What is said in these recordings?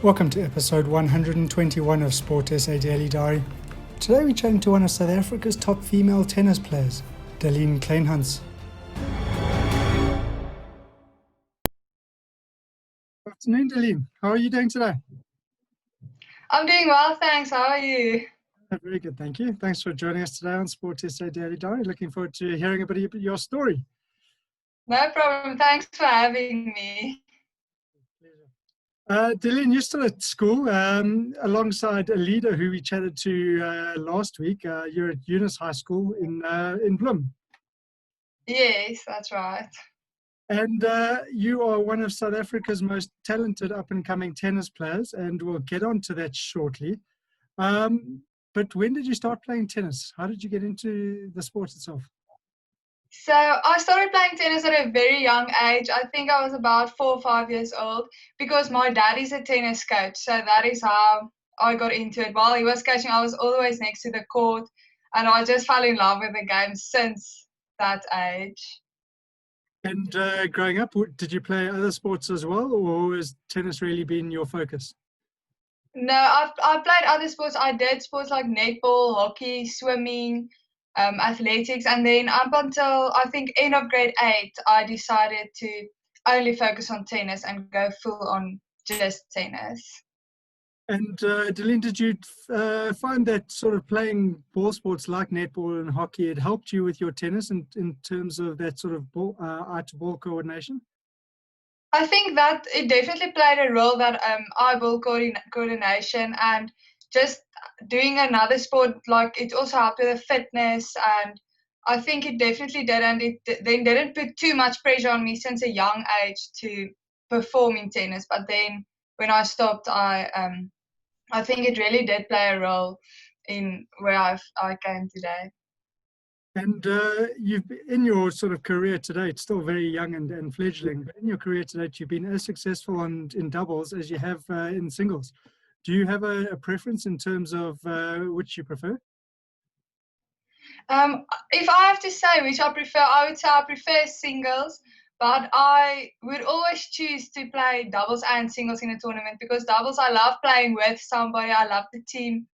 Welcome to episode 121 of Sport SA Daily Diary. Today we're chatting to one of South Africa's top female tennis players, Delien Kleinhans. Good afternoon, Delien. How are you doing today? I'm doing well, thanks. How are you? Very good, thank you. Thanks for joining us today on Sport SA Daily Diary. Looking forward to hearing a bit of your story. No problem. Thanks for having me. Delien, you're still at school alongside a leader who we chatted to last week. You're at Eunice High School in Bloem. Yes, that's right. And you are one of South Africa's most talented up-and-coming tennis players, and we'll get on to that shortly. But when did you start playing tennis? How did you get into the sport itself? So I started playing tennis at a very young age. I think I was about 4 or 5 years old because my dad is a tennis coach. So that is how I got into it. While he was coaching, I was always next to the court, and I just fell in love with the game since that age. And growing up, did you play other sports as well, or has tennis really been your focus? No, I played other sports. I did sports like netball, hockey, swimming, athletics, and then up until I think end of grade 8, I decided to only focus on tennis and go full on just tennis. And Delien, did you find that sort of playing ball sports like netball and hockey, it helped you with your tennis in terms of that sort of eye-to-ball coordination? I think that it definitely played a role, that eyeball coordination, and just doing another sport, like it also helped with the fitness, and I think it definitely did, and it then didn't put too much pressure on me since a young age to perform in tennis. But then when I stopped, I think it really did play a role in where I came today. And you've in your sort of career today, it's still very young and fledgling, but in your career today, you've been as successful in doubles as you have in singles. Do you have a preference in terms of which you prefer? If I have to say which I prefer, I would say I prefer singles, but I would always choose to play doubles and singles in a tournament, because doubles, I love playing with somebody. I love the team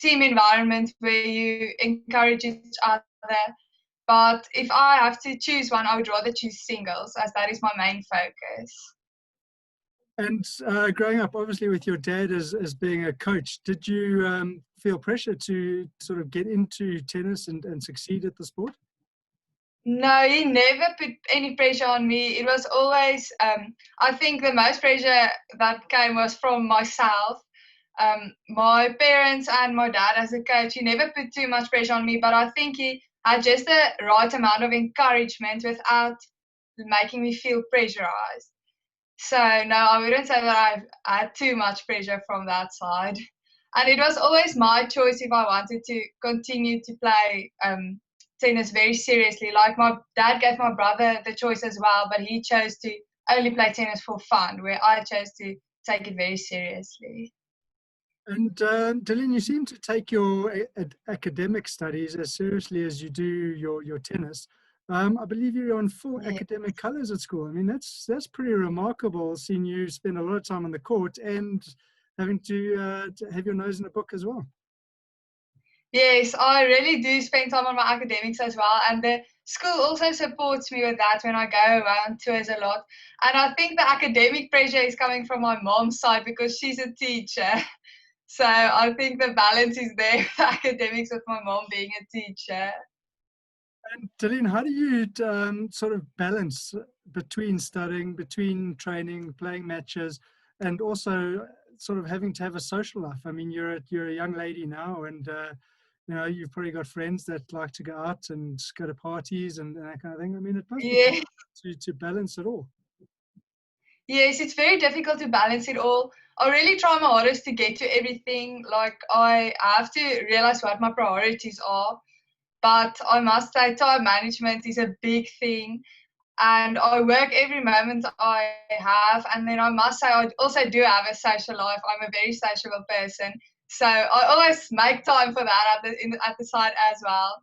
environment where you encourage each other. But if I have to choose one, I would rather choose singles, as that is my main focus. And growing up, obviously, with your dad as being a coach, did you feel pressure to sort of get into tennis and succeed at the sport? No, he never put any pressure on me. It was always, I think the most pressure that came was from myself. My parents and my dad as a coach, he never put too much pressure on me, but I think he had just the right amount of encouragement without making me feel pressurized. So no, I wouldn't say that I had too much pressure from that side. And it was always my choice if I wanted to continue to play tennis very seriously. Like my dad gave my brother the choice as well, but he chose to only play tennis for fun, where I chose to take it very seriously. And Delien, you seem to take your academic studies as seriously as you do your tennis. I believe you're on full academic colours at school. I mean, that's pretty remarkable, seeing you spend a lot of time on the court and having to have your nose in a book as well. Yes, I really do spend time on my academics as well, and the school also supports me with that when I go around tours a lot. And I think the academic pressure is coming from my mom's side because she's a teacher. So I think the balance is there with academics, with my mom being a teacher. And Delien, how do you sort of balance between studying, between training, playing matches, and also sort of having to have a social life? I mean, you're a young lady now, and you've probably got friends that like to go out and go to parties and that kind of thing. I mean, it must be hard to balance it all. Yes, it's very difficult to balance it all. I really try my hardest to get to everything. Like, I have to realize what my priorities are. But I must say, time management is a big thing. And I work every moment I have. And then I must say, I also do have a social life. I'm a very sociable person. So I always make time for that at the side as well.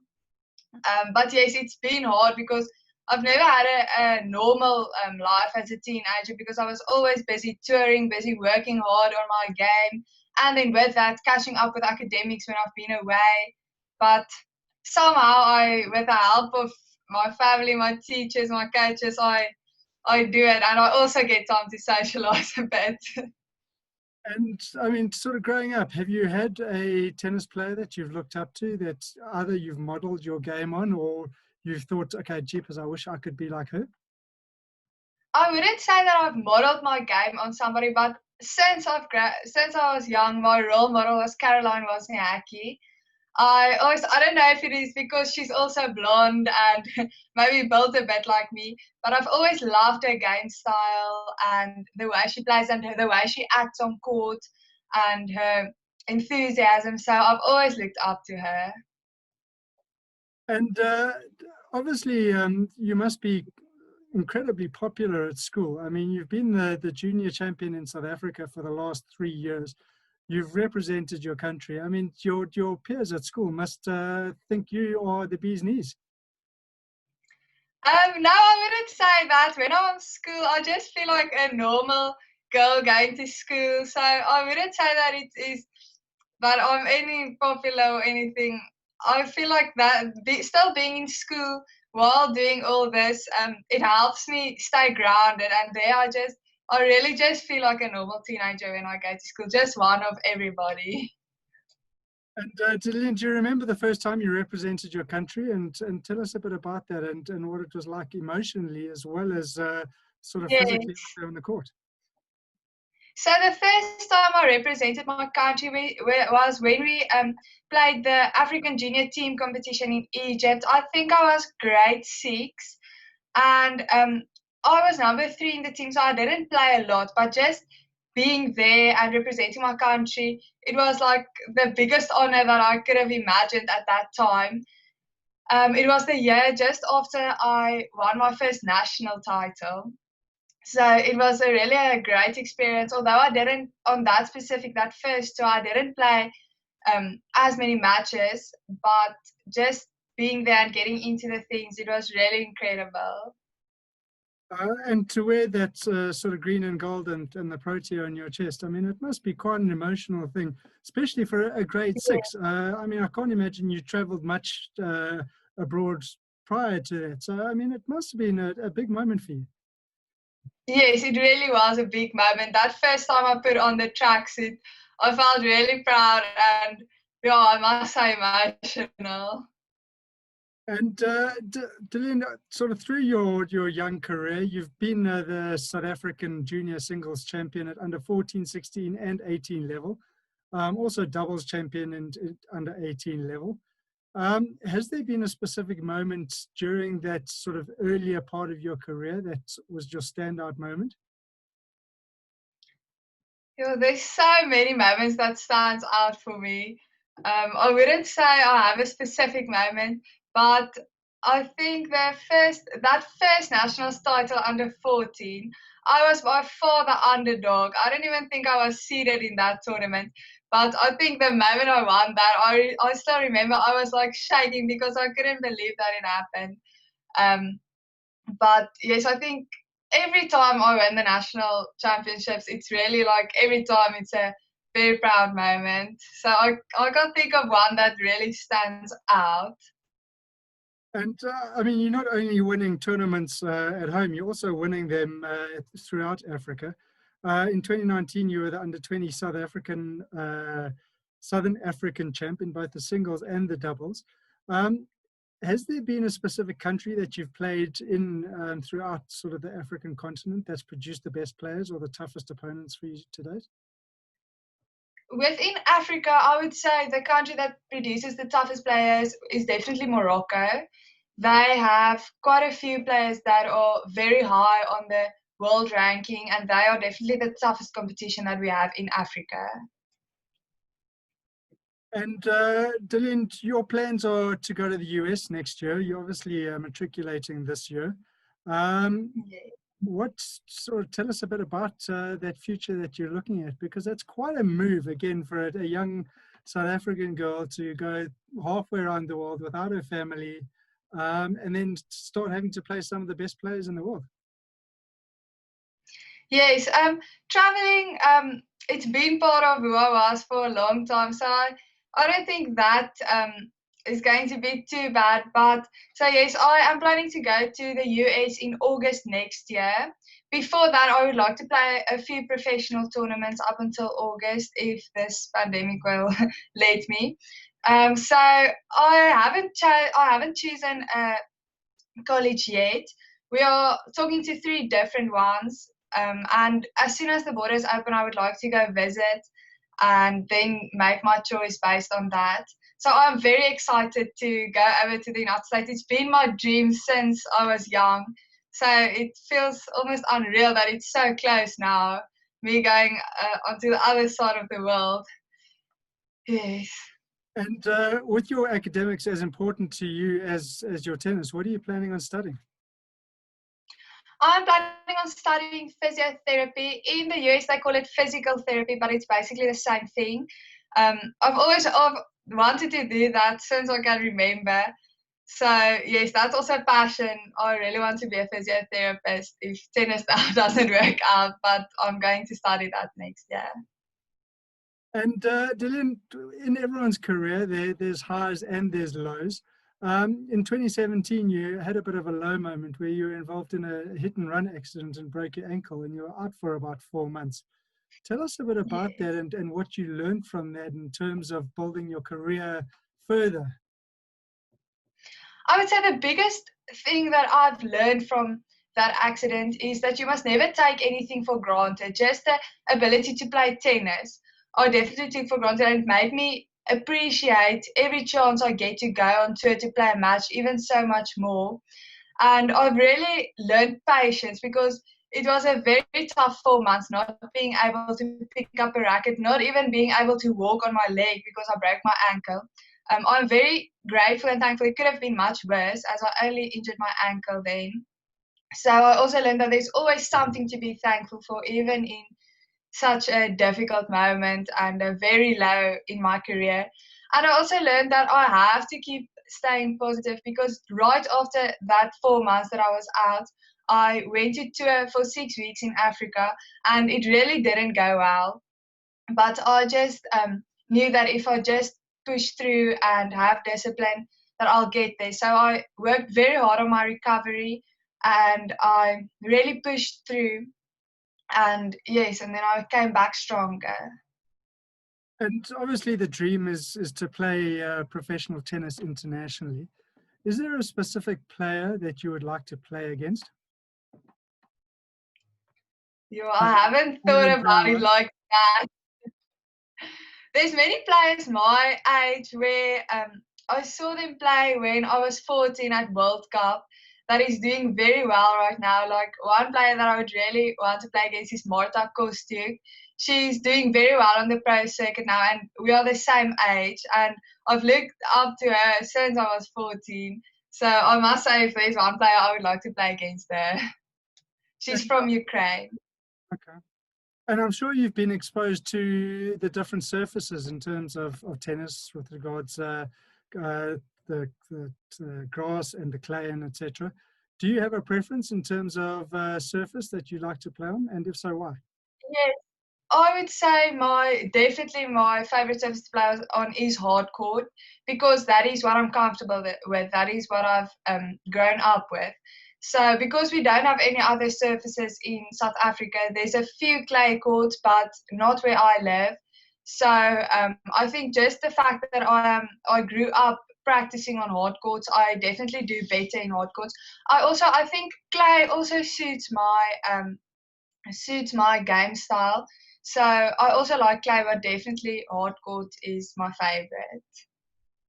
But yes, it's been hard because I've never had a normal life as a teenager because I was always busy touring, busy working hard on my game, and then with that, catching up with academics when I've been away. But somehow, with the help of my family, my teachers, my coaches, I do it, and I also get time to socialize a bit. And I mean, sort of growing up, have you had a tennis player that you've looked up to that either you've modeled your game on or you've thought, okay, jeepers, I wish I could be like her? I wouldn't say that I've modeled my game on somebody, but since I was young, my role model was Caroline Wozniacki. I don't know if it is because she's also blonde and maybe built a bit like me, but I've always loved her game style and the way she plays and the way she acts on court and her enthusiasm. So I've always looked up to her. And obviously, you must be incredibly popular at school. I mean, you've been the junior champion in South Africa for the last 3 years. You've represented your country. I mean, your peers at school must think you are the bee's knees. No, I wouldn't say that. When I'm in school, I just feel like a normal girl going to school. So I wouldn't say that it is that I'm any popular or anything. I feel like that still being in school while doing all this, it helps me stay grounded. And there, I really just feel like a normal teenager when I go to school, just one of everybody. And Delien, do you remember the first time you represented your country? And tell us a bit about that and what it was like emotionally as well as sort of physically out Yes. there on the court. So the first time I represented my country was when we played the African junior team competition in Egypt. I think I was grade 6, and I was number 3 in the team, so I didn't play a lot, but just being there and representing my country, it was like the biggest honor that I could have imagined at that time. It was the year just after I won my first national title. So it was really a great experience. Although I didn't on that first tour, I didn't play as many matches, but just being there and getting into the things, it was really incredible. And to wear that sort of green and gold and the protea on your chest, I mean, it must be quite an emotional thing, especially for a grade 6. I mean, I can't imagine you traveled much abroad prior to that. So, I mean, it must have been a big moment for you. Yes, it really was a big moment. That first time I put on the tracksuit, I felt really proud and yeah, I must say emotional. And Delien, sort of through your young career, you've been the South African junior singles champion at under 14, 16, and 18 level. Also doubles champion in under 18 level. Has there been a specific moment during that sort of earlier part of your career that was your standout moment? Yeah, there's so many moments that stands out for me. I wouldn't say I have a specific moment, but I think that first nationals title under 14, I was by far the underdog. I don't even think I was seeded in that tournament. But I think the moment I won that, I still remember I was like shaking because I couldn't believe that it happened. Um, but yes, I think every time I win the national championships, it's really like every time it's a very proud moment. So I can't think of one that really stands out. And I mean, you're not only winning tournaments at home, you're also winning them throughout Africa. In 2019, you were the under 20 Southern African champ in both the singles and the doubles. Has there been a specific country that you've played in throughout sort of the African continent that's produced the best players or the toughest opponents for you to date? Within Africa, I would say the country that produces the toughest players is definitely Morocco. They have quite a few players that are very high on the world ranking, and they are definitely the toughest competition that we have in Africa. And Delien, your plans are to go to the US next year. You're obviously matriculating this year. Yeah. What sort of tell us a bit about that future that you're looking at? Because that's quite a move again for a young South African girl to go halfway around the world without her family. and then start having to play some of the best players in the world. Yes, traveling, it's been part of who I was for a long time, so I don't think that is going to be too bad. But so yes, I am planning to go to the US in August next year. Before that, I would like to play a few professional tournaments up until August if this pandemic will let me. So I haven't chosen a college yet. We are talking to 3 different ones. And as soon as the borders open, I would like to go visit and then make my choice based on that. So I'm very excited to go over to the United States. It's been my dream since I was young. So it feels almost unreal that it's so close now, me going onto the other side of the world. Yes. And with your academics as important to you as your tennis, what are you planning on studying? I'm planning on studying physiotherapy. In the US, they call it physical therapy, but it's basically the same thing. I've always wanted to do that since I can remember. So, yes, that's also a passion. I really want to be a physiotherapist if tennis doesn't work out, but I'm going to study that next year. And Delien, in everyone's career, there's highs and there's lows. In 2017, you had a bit of a low moment where you were involved in a hit and run accident and broke your ankle, and you were out for about 4 months. Tell us a bit about that and what you learned from that in terms of building your career further. I would say the biggest thing that I've learned from that accident is that you must never take anything for granted. Just the ability to play tennis, I definitely took for granted, and it made me appreciate every chance I get to go on tour to play a match, even so much more. And I've really learned patience because it was a very tough 4 months not being able to pick up a racket, not even being able to walk on my leg because I broke my ankle. I'm very grateful and thankful. It could have been much worse as I only injured my ankle then. So I also learned that there's always something to be thankful for, even in such a difficult moment and a very low in my career. And I also learned that I have to keep staying positive because right after that 4 months that I was out, I went to tour for 6 weeks in Africa and it really didn't go well. But I just knew that if I just push through and have discipline, that I'll get there. So I worked very hard on my recovery and I really pushed through. And yes, and then I came back stronger. And obviously the dream is to play professional tennis internationally. Is there a specific player that you would like to play against? I haven't thought about it like that. There's many players my age where I saw them play when I was 14 at World Cup that is doing very well right now. Like one player that I would really want to play against is Marta Kostyuk. She's doing very well on the pro circuit now and we are the same age and I've looked up to her since I was 14. So I must say if there's one player I would like to play against her. She's from Ukraine. Okay. And I'm sure you've been exposed to the different surfaces in terms of tennis with regards the grass and the clay and etc. Do you have a preference in terms of surface that you like to play on, and if so, why? Yes, I would say definitely my favorite surface to play on is hard court because that is what I'm comfortable with. That is what I've grown up with. So because we don't have any other surfaces in South Africa, there's a few clay courts, but not where I live. So I think just the fact that I grew up practicing on hard courts, I definitely do better in hard courts. I think clay also suits my game style. So I also like clay, but definitely hard court is my favorite.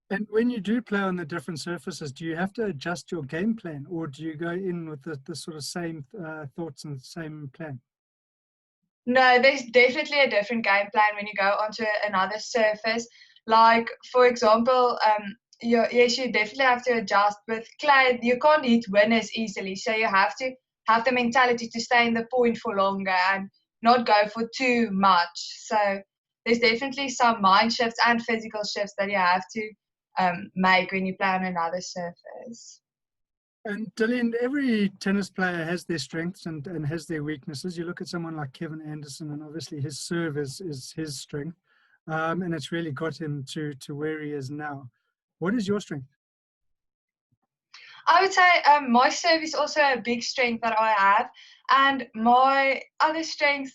And when you do play on the different surfaces, do you have to adjust your game plan, or do you go in with the sort of same thoughts and same plan? No, there's definitely a different game plan when you go onto another surface. Like, for example, yes, you definitely have to adjust. With clay, you can't hit winners easily, so you have to have the mentality to stay in the point for longer and not go for too much. So there's definitely some mind shifts and physical shifts that you have to make when you play on another surface. And Delien, every tennis player has their strengths and has their weaknesses. You look at someone like Kevin Anderson, and obviously his serve is his strength, and it's really got him to where he is now. What is your strength? I would say my serve is also a big strength that I have. And my other strength,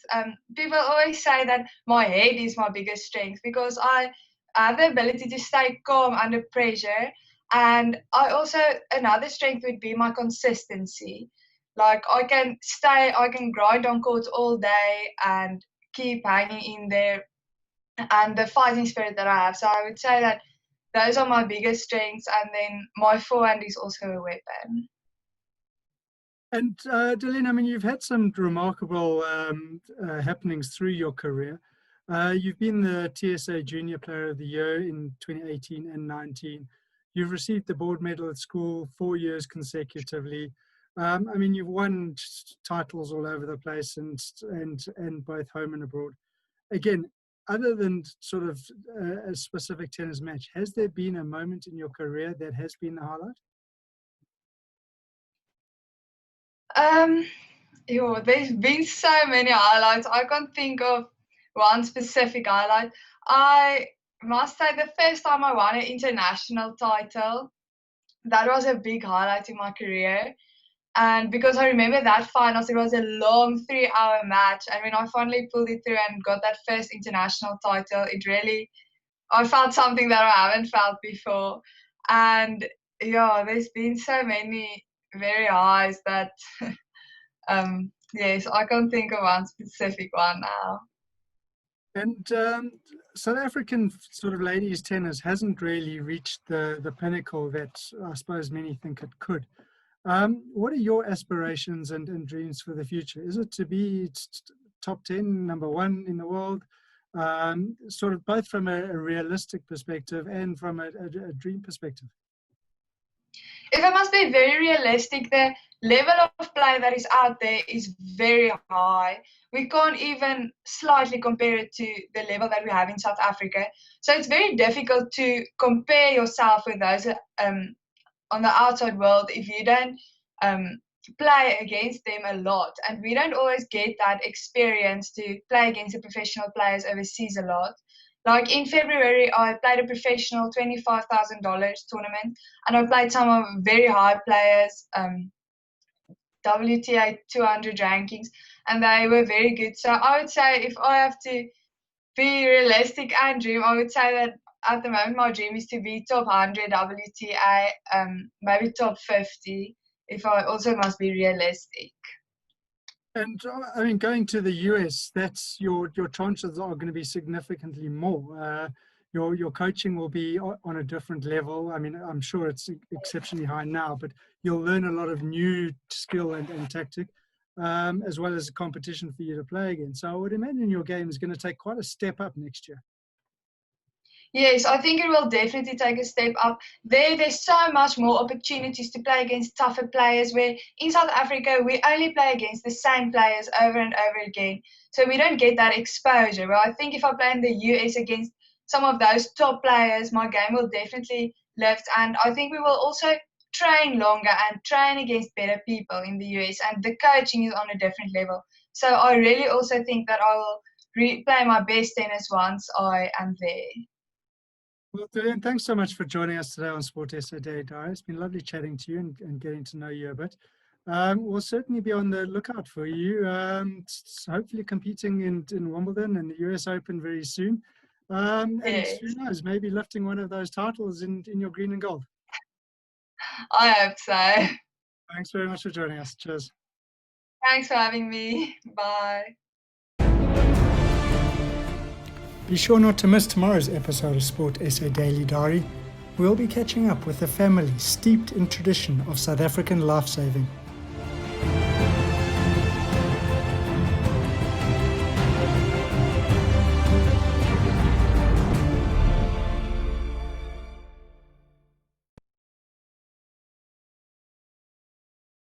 people always say that my head is my biggest strength because I have the ability to stay calm under pressure. And another strength would be my consistency. Like I can grind on courts all day and keep hanging in there, and the fighting spirit that I have. So I would say that those are my biggest strengths, and then my forehand is also a weapon. And Delien, I mean, you've had some remarkable happenings through your career. You've been the TSA Junior Player of the Year in 2018 and 19. You've received the board medal at school 4 years consecutively. I mean, you've won titles all over the place and both home and abroad. Again, other than sort of a specific tennis match, has there been a moment in your career that has been the highlight? There's been so many highlights. I can't think of one specific highlight. I must say the first time I won an international title, that was a big highlight in my career. And because I remember that finals, it was a long 3-hour match. And when I finally pulled it through and got that first international title, I felt something that I haven't felt before. And yeah, there's been so many very highs that, yes, I can't think of one specific one now. And South African sort of ladies tennis hasn't really reached the pinnacle that I suppose many think it could. What are your aspirations and dreams for the future? Is it to be top 10, number one in the world? Sort of both from a realistic perspective and from a dream perspective? If I must be very realistic, the level of play that is out there is very high. We can't even slightly compare it to the level that we have in South Africa. So it's very difficult to compare yourself with those on the outside world if you don't play against them a lot. And we don't always get that experience to play against the professional players overseas a lot. Like in February, I played a professional $25,000 tournament, and I played some of very high players, WTA 200 rankings, and they were very good. So I would say if I have to be realistic and dream, I would say that at the moment my dream is to be top 100 WTA, maybe top 50, if I also must be realistic. And I mean, going to the US, that's your chances are going to be significantly more. Your coaching will be on a different level. I mean, I'm sure it's exceptionally high now, but you'll learn a lot of new skill and tactic, as well as competition for you to play against. So I would imagine your game is going to take quite a step up next year. Yes, I think it will definitely take a step up. There's so much more opportunities to play against tougher players, where in South Africa, we only play against the same players over and over again. So we don't get that exposure. Well, I think if I play in the US against some of those top players, my game will definitely lift. And I think we will also train longer and train against better people in the US. And the coaching is on a different level. So I really also think that I will play my best tennis once I am there. Well, Delien, thanks so much for joining us today on Sport SA Daily Diary. It's been lovely chatting to you and getting to know you a bit. We'll certainly be on the lookout for you, hopefully competing in Wimbledon and the US Open very soon. And Yes. who knows, maybe lifting one of those titles in your green and gold. I hope so. Thanks very much for joining us. Cheers. Thanks for having me. Bye. Be sure not to miss tomorrow's episode of Sport SA Daily Diary. We'll be catching up with a family steeped in tradition of South African life-saving.